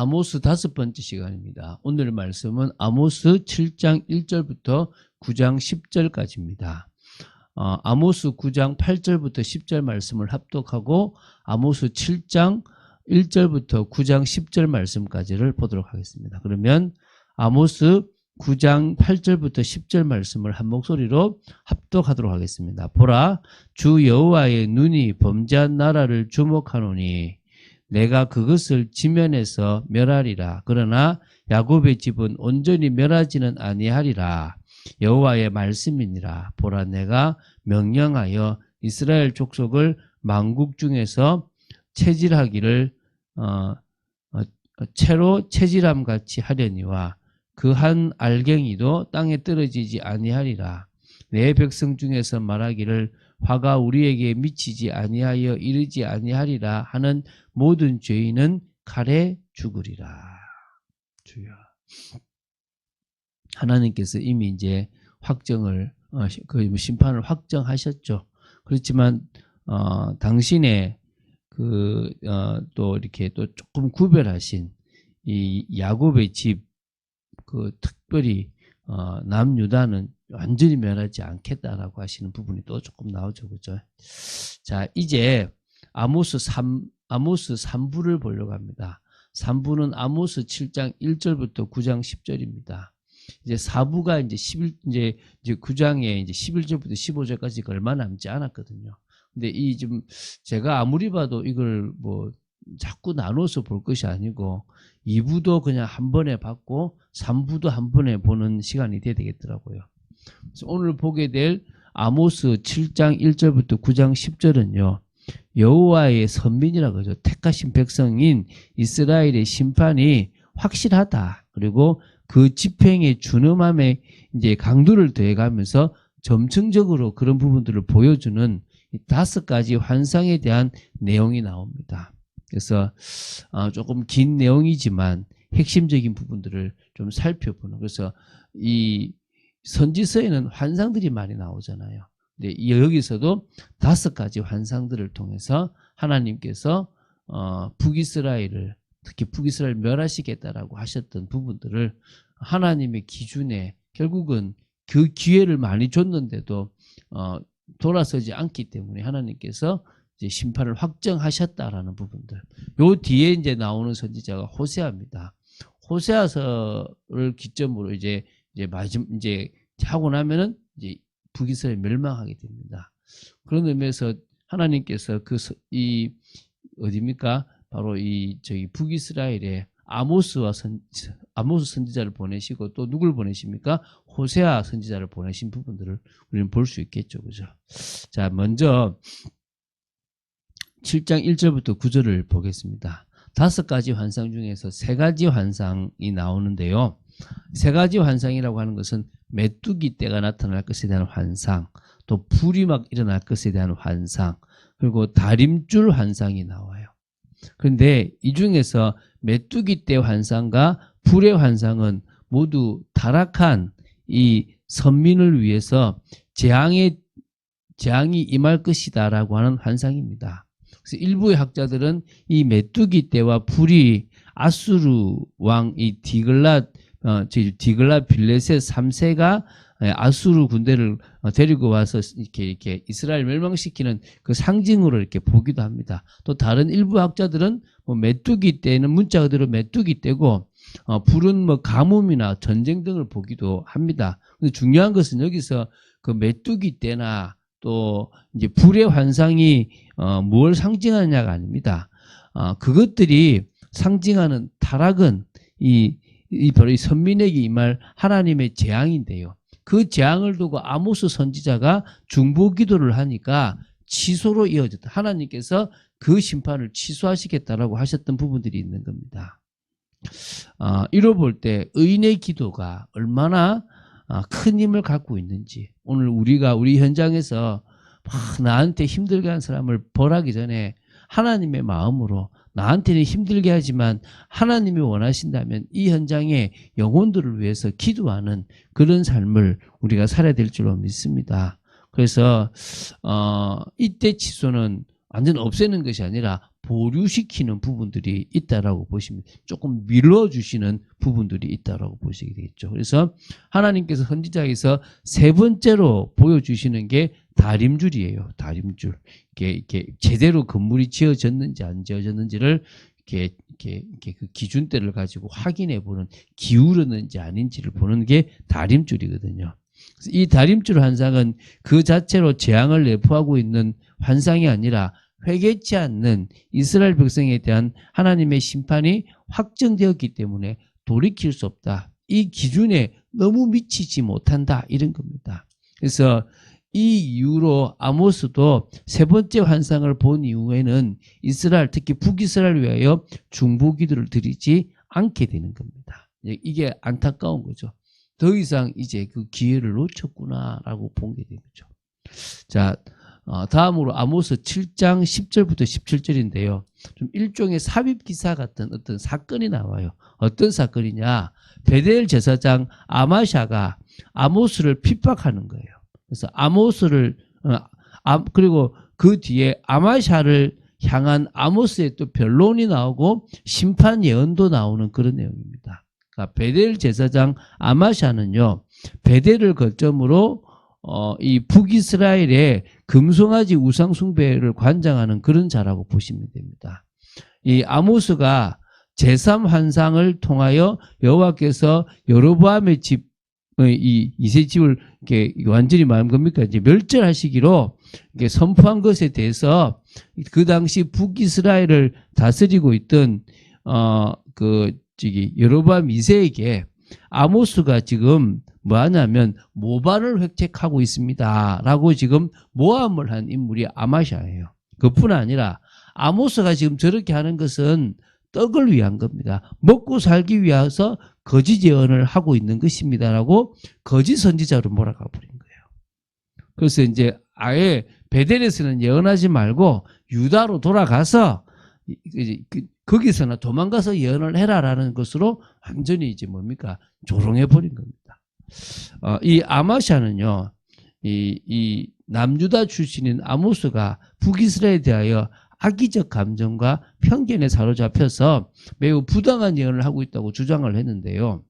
아모스 5번째 시간입니다. 오늘 말씀은 아모스 7장 1절부터 9장 10절까지입니다. 아모스 9장 8절부터 10절 말씀을 합독하고 아모스 7장 1절부터 9장 10절 말씀까지를 보도록 하겠습니다. 그러면 아모스 9장 8절부터 10절 말씀을 한 목소리로 합독하도록 하겠습니다. 보라, 주 여호와의 눈이 범죄한 나라를 주목하노니 내가 그것을 지면에서 멸하리라. 그러나 야곱의 집은 온전히 멸하지는 아니하리라. 여호와의 말씀이니라. 보라, 내가 명령하여 이스라엘 족속을 만국 중에서 체질하기를 채로 체질함 같이 하려니와 그 한 알갱이도 땅에 떨어지지 아니하리라. 내 백성 중에서 말하기를 화가 우리에게 미치지 아니하여 이르지 아니하리라 하는 모든 죄인은 칼에 죽으리라. 주여. 하나님께서 이미 이제 확정을 그 심판을 확정하셨죠. 그렇지만 당신의 또 이렇게 또 조금 구별하신 이 야곱의 집 특별히 남유다는 완전히 멸하지 않겠다라고 하시는 부분이 또 조금 나오죠, 그죠? 자, 이제 아모스 3부를 보려고 합니다. 3부는 아모스 7장 1절부터 9장 10절입니다. 이제 4부가 이제 9장에 이제 11절부터 15절까지가 얼마 남지 않았거든요. 근데 제가 아무리 봐도 이걸 자꾸 나눠서 볼 것이 아니고 2부도 그냥 한 번에 받고 3부도 한 번에 보는 시간이 돼야 되겠더라고요. 그래서 오늘 보게 될 아모스 7장 1절부터 9장 10절은요. 여호와의 선민이라고 하죠. 택하신 백성인 이스라엘의 심판이 확실하다. 그리고 그 집행의 준엄함에 이제 강도를 더해가면서 점층적으로 그런 부분들을 보여주는 5가지 환상에 대한 내용이 나옵니다. 그래서 조금 긴 내용이지만 핵심적인 부분들을 좀 살펴보는, 그래서 이 선지서에는 환상들이 많이 나오잖아요. 근데 여기서도 5가지 환상들을 통해서 하나님께서 북이스라엘을, 특히 북이스라엘 멸하시겠다라고 하셨던 부분들을 하나님의 기준에 결국은 그 기회를 많이 줬는데도 돌아서지 않기 때문에 하나님께서 이제 심판을 확정하셨다라는 부분들. 요 뒤에 이제 나오는 선지자가 호세아입니다. 호세아서를 기점으로 이제 하고 나면은 이제 북이스라엘 멸망하게 됩니다. 그런 의미에서 하나님께서 어디입니까? 바로 북이스라엘에 아모스 선지자를 보내시고 또 누굴 보내십니까? 호세아 선지자를 보내신 부분들을 우리는 볼 수 있겠죠. 그죠? 자, 먼저 7장 1절부터 9절을 보겠습니다. 5가지 환상 중에서 3가지 환상이 나오는데요. 3가지 환상이라고 하는 것은 메뚜기 떼가 나타날 것에 대한 환상, 또 불이 막 일어날 것에 대한 환상, 그리고 다림줄 환상이 나와요. 그런데 이 중에서 메뚜기 떼 환상과 불의 환상은 모두 타락한 이 선민을 위해서 재앙이 임할 것이다라고 하는 환상입니다. 그래서 일부의 학자들은 이 메뚜기 떼와 불이 아수르 왕 이 디글랏 빌레셋 3세가 아수르 군대를 데리고 와서 이렇게 이스라엘 멸망시키는 그 상징으로 이렇게 보기도 합니다. 또 다른 일부 학자들은 메뚜기 떼는 문자 그대로 메뚜기 떼고 불은 가뭄이나 전쟁 등을 보기도 합니다. 근데 중요한 것은 여기서 그 메뚜기 떼나 또 이제 불의 환상이 뭘 상징하느냐가 아닙니다. 그것들이 상징하는 타락은 바로 이 선민에게 임할 하나님의 재앙인데요. 그 재앙을 두고 아모스 선지자가 중보 기도를 하니까 취소로 이어졌다. 하나님께서 그 심판을 취소하시겠다라고 하셨던 부분들이 있는 겁니다. 이로 볼 때 의인의 기도가 얼마나 큰 힘을 갖고 있는지, 오늘 우리 현장에서 나한테 힘들게 한 사람을 벌하기 전에 하나님의 마음으로 나한테는 힘들게 하지만 하나님이 원하신다면 이 현장의 영혼들을 위해서 기도하는 그런 삶을 우리가 살아야 될 줄로 믿습니다. 그래서 이때 취소는 완전 없애는 것이 아니라 보류시키는 부분들이 있다라고 보시면 조금 밀어주시는 부분들이 있다라고 보시게 되겠죠. 그래서 하나님께서 선지자에서 세 번째로 보여주시는 게 다림줄이에요. 다림줄. 이렇게 제대로 건물이 지어졌는지 안 지어졌는지를 이렇게 그 기준대를 가지고 확인해 보는, 기울었는지 아닌지를 보는 게 다림줄이거든요. 그래서 이 다림줄 환상은 그 자체로 재앙을 내포하고 있는 환상이 아니라 회개치 않는 이스라엘 백성에 대한 하나님의 심판이 확정되었기 때문에 돌이킬 수 없다. 이 기준에 너무 미치지 못한다. 이런 겁니다. 그래서 이 이유로 아모스도 세 번째 환상을 본 이후에는 이스라엘, 특히 북이스라엘 위하여 중보기도를 드리지 않게 되는 겁니다. 이게 안타까운 거죠. 더 이상 이제 그 기회를 놓쳤구나라고 보게 되는 거죠. 자, 다음으로 아모스 7장 10절부터 17절인데요. 좀 일종의 삽입기사 같은 어떤 사건이 나와요. 어떤 사건이냐? 베델 제사장 아마샤가 아모스를 핍박하는 거예요. 그래서 아모스를 그리고 그 뒤에 아마샤를 향한 아모스의 또 변론이 나오고 심판 예언도 나오는 그런 내용입니다. 그러니까 베델 제사장 아마샤는요, 베델을 거점으로 이 북이스라엘의 금송아지 우상 숭배를 관장하는 그런 자라고 보시면 됩니다. 이 아모스가 제3환상을 통하여 여호와께서 여로보암의 집, 이 이세 집을 이렇게 완전히 말한 겁니까? 이제 멸절하시기로 이렇게 선포한 것에 대해서 그 당시 북이스라엘을 다스리고 있던 여로보암 2세에게 아모스가 지금 뭐 하냐면 모반을 획책하고 있습니다. 라고 지금 모함을 한 인물이 아마샤예요. 그뿐 아니라 아모스가 지금 저렇게 하는 것은 떡을 위한 겁니다. 먹고 살기 위해서 거짓 예언을 하고 있는 것입니다. 라고 거짓 선지자로 몰아가 버린 거예요. 그래서 이제 아예 베델에서는 예언하지 말고 유다로 돌아가서 거기서나 도망가서 예언을 해라라는 것으로 완전히 이제 뭡니까? 조롱해 버린 겁니다. 이 아마샤는요, 이 남유다 출신인 아모스가 북이스라엘에 대하여 악의적 감정과 편견에 사로잡혀서 매우 부당한 예언을 하고 있다고 주장을 했는데요.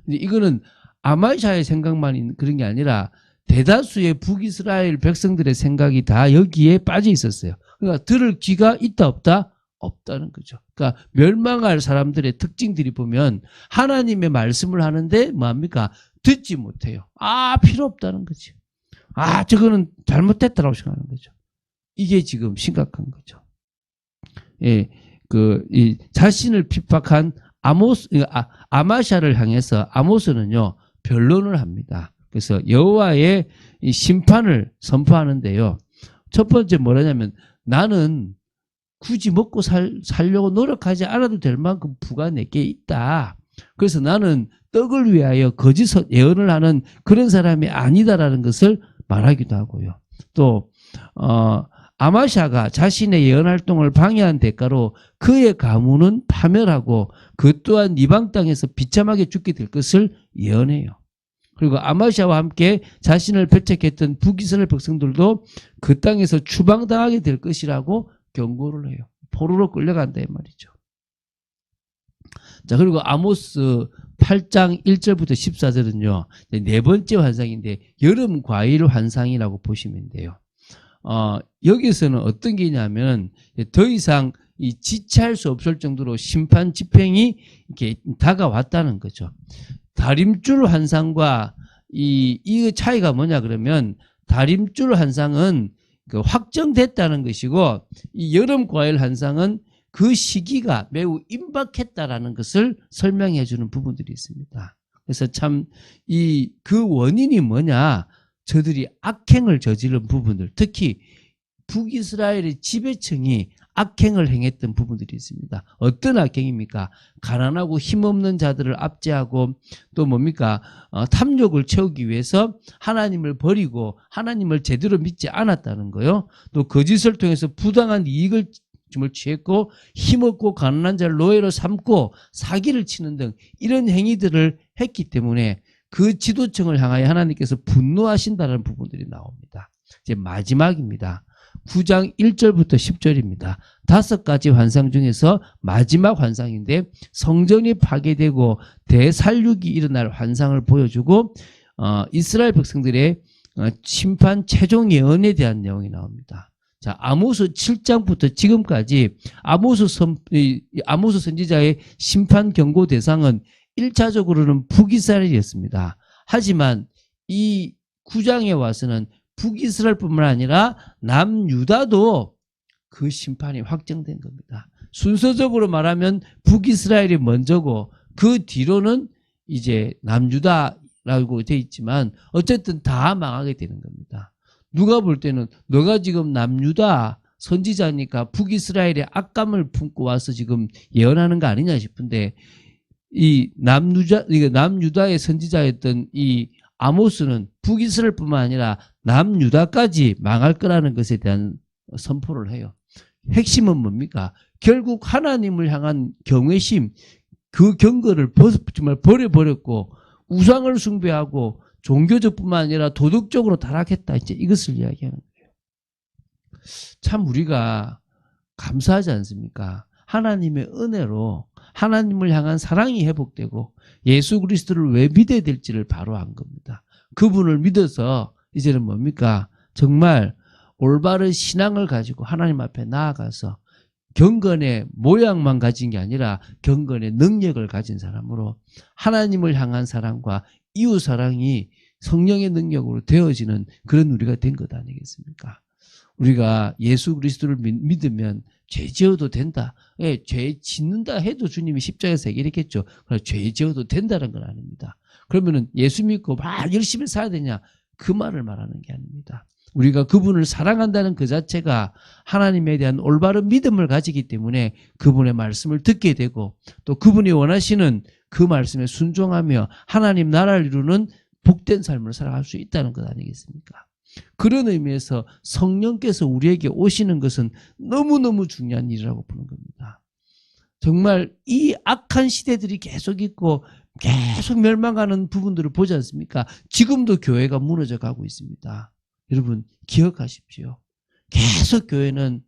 근데 이거는 아마샤의 생각만 그런 게 아니라 대다수의 북이스라엘 백성들의 생각이 다 여기에 빠져 있었어요. 그러니까 들을 귀가 있다 없다? 없다는 거죠. 그러니까 멸망할 사람들의 특징들이 보면 하나님의 말씀을 하는데 뭐합니까? 듣지 못해요. 필요 없다는 거죠. 저거는 잘못됐다라고 생각하는 거죠. 이게 지금 심각한 거죠. 예, 이 자신을 핍박한 아마샤를 향해서 아모스는요, 변론을 합니다. 그래서 여호와의 이 심판을 선포하는데요. 첫 번째 뭐라냐면, 나는 굳이 먹고 살려고 노력하지 않아도 될 만큼 부가 내게 있다. 그래서 나는 떡을 위하여 거짓 예언을 하는 그런 사람이 아니다라는 것을 말하기도 하고요. 또 아마샤가 자신의 예언 활동을 방해한 대가로 그의 가문은 파멸하고 그 또한 이방 땅에서 비참하게 죽게 될 것을 예언해요. 그리고 아마샤와 함께 자신을 배척했던 북이스라엘 백성들도 그 땅에서 추방당하게 될 것이라고 경고를 해요. 포로로 끌려간다 이 말이죠. 자, 그리고 아모스 8장 1절부터 14절은요. 네 번째 환상인데 여름 과일 환상이라고 보시면 돼요. 여기서는 어떤 게 있냐면 더 이상 이 지체할 수 없을 정도로 심판 집행이 이렇게 다가왔다는 거죠. 다림줄 환상과 이 차이가 뭐냐 그러면 다림줄 환상은 확정됐다는 것이고 이 여름 과일 환상은 그 시기가 매우 임박했다라는 것을 설명해 주는 부분들이 있습니다. 그래서 참 그 원인이 뭐냐, 저들이 악행을 저지른 부분들, 특히 북이스라엘의 지배층이 악행을 행했던 부분들이 있습니다. 어떤 악행입니까? 가난하고 힘없는 자들을 압제하고 또 뭡니까? 탐욕을 채우기 위해서 하나님을 버리고 하나님을 제대로 믿지 않았다는 거요. 또 거짓을 통해서 부당한 이익을 취했고 힘없고 가난한 자를 노예로 삼고 사기를 치는 등 이런 행위들을 했기 때문에 그 지도층을 향하여 하나님께서 분노하신다는 부분들이 나옵니다. 이제 마지막입니다. 9장 1절부터 10절입니다. 5가지 환상 중에서 마지막 환상인데 성전이 파괴되고 대살육이 일어날 환상을 보여주고 이스라엘 백성들의 심판 최종 예언에 대한 내용이 나옵니다. 자, 아모스 7장부터 지금까지 아모스 선지자의 심판 경고 대상은 1차적으로는 북이스라엘이었습니다. 하지만 이 9장에 와서는 북이스라엘뿐만 아니라 남유다도 그 심판이 확정된 겁니다. 순서적으로 말하면 북이스라엘이 먼저고 그 뒤로는 이제 남유다라고 돼 있지만 어쨌든 다 망하게 되는 겁니다. 누가 볼 때는 너가 지금 남유다 선지자니까 북이스라엘의 악감을 품고 와서 지금 예언하는 거 아니냐 싶은데 이 남유다의 선지자였던 이 아모스는 북이스라엘뿐만 아니라 남유다까지 망할 거라는 것에 대한 선포를 해요. 핵심은 뭡니까? 결국 하나님을 향한 경외심, 그 경거를 정말 버려버렸고 우상을 숭배하고 종교적뿐만 아니라 도덕적으로 타락했다. 이제 이것을 이야기하는 거예요. 참 우리가 감사하지 않습니까? 하나님의 은혜로 하나님을 향한 사랑이 회복되고 예수 그리스도를 왜 믿어야 될지를 바로 안 겁니다. 그분을 믿어서 이제는 뭡니까? 정말 올바른 신앙을 가지고 하나님 앞에 나아가서 경건의 모양만 가진 게 아니라 경건의 능력을 가진 사람으로 하나님을 향한 사랑과 이웃 사랑이 성령의 능력으로 되어지는 그런 우리가 된 것 아니겠습니까? 우리가 예수 그리스도를 믿으면 죄 지어도 된다. 예, 죄 짓는다 해도 주님이 십자가에서 해결했겠죠. 그러나 죄 지어도 된다는 건 아닙니다. 그러면은 예수 믿고 막 열심히 살아야 되냐? 그 말을 말하는 게 아닙니다. 우리가 그분을 사랑한다는 그 자체가 하나님에 대한 올바른 믿음을 가지기 때문에 그분의 말씀을 듣게 되고 또 그분이 원하시는 그 말씀에 순종하며 하나님 나라를 이루는 복된 삶을 살아갈 수 있다는 것 아니겠습니까? 그런 의미에서 성령께서 우리에게 오시는 것은 너무너무 중요한 일이라고 보는 겁니다. 정말 이 악한 시대들이 계속 있고 계속 멸망하는 부분들을 보지 않습니까? 지금도 교회가 무너져 가고 있습니다. 여러분 기억하십시오. 계속 교회는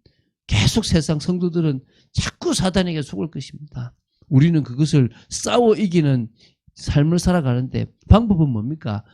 계속 세상 성도들은 자꾸 사단에게 속을 것입니다. 우리는 그것을 싸워 이기는 삶을 살아가는데 방법은 뭡니까?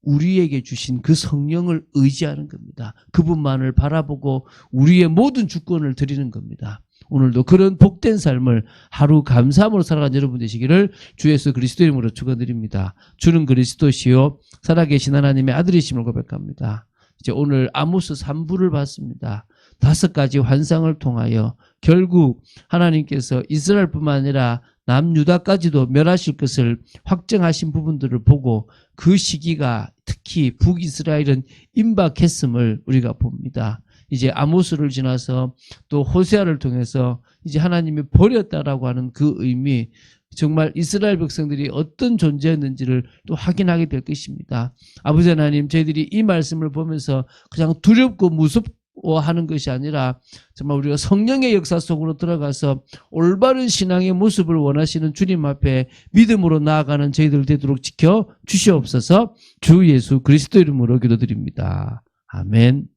우리에게 주신 그 성령을 의지하는 겁니다. 그분만을 바라보고 우리의 모든 주권을 드리는 겁니다. 오늘도 그런 복된 삶을 하루 감사함으로 살아가는 여러분 되시기를 주 예수 그리스도 이름으로 축원드립니다. 주는 그리스도시요 살아계신 하나님의 아들이심을 고백합니다. 이제 오늘 아모스 3부를 봤습니다. 5가지 환상을 통하여 결국 하나님께서 이스라엘뿐만 아니라 남유다까지도 멸하실 것을 확정하신 부분들을 보고 그 시기가 특히 북이스라엘은 임박했음을 우리가 봅니다. 이제 아모스를 지나서 또 호세아를 통해서 이제 하나님이 버렸다라고 하는 그 의미, 정말 이스라엘 백성들이 어떤 존재였는지를 또 확인하게 될 것입니다. 아버지 하나님, 저희들이 이 말씀을 보면서 그냥 두렵고 무섭워하는 것이 아니라 정말 우리가 성령의 역사 속으로 들어가서 올바른 신앙의 모습을 원하시는 주님 앞에 믿음으로 나아가는 저희들 되도록 지켜 주시옵소서. 주 예수 그리스도 이름으로 기도드립니다. 아멘.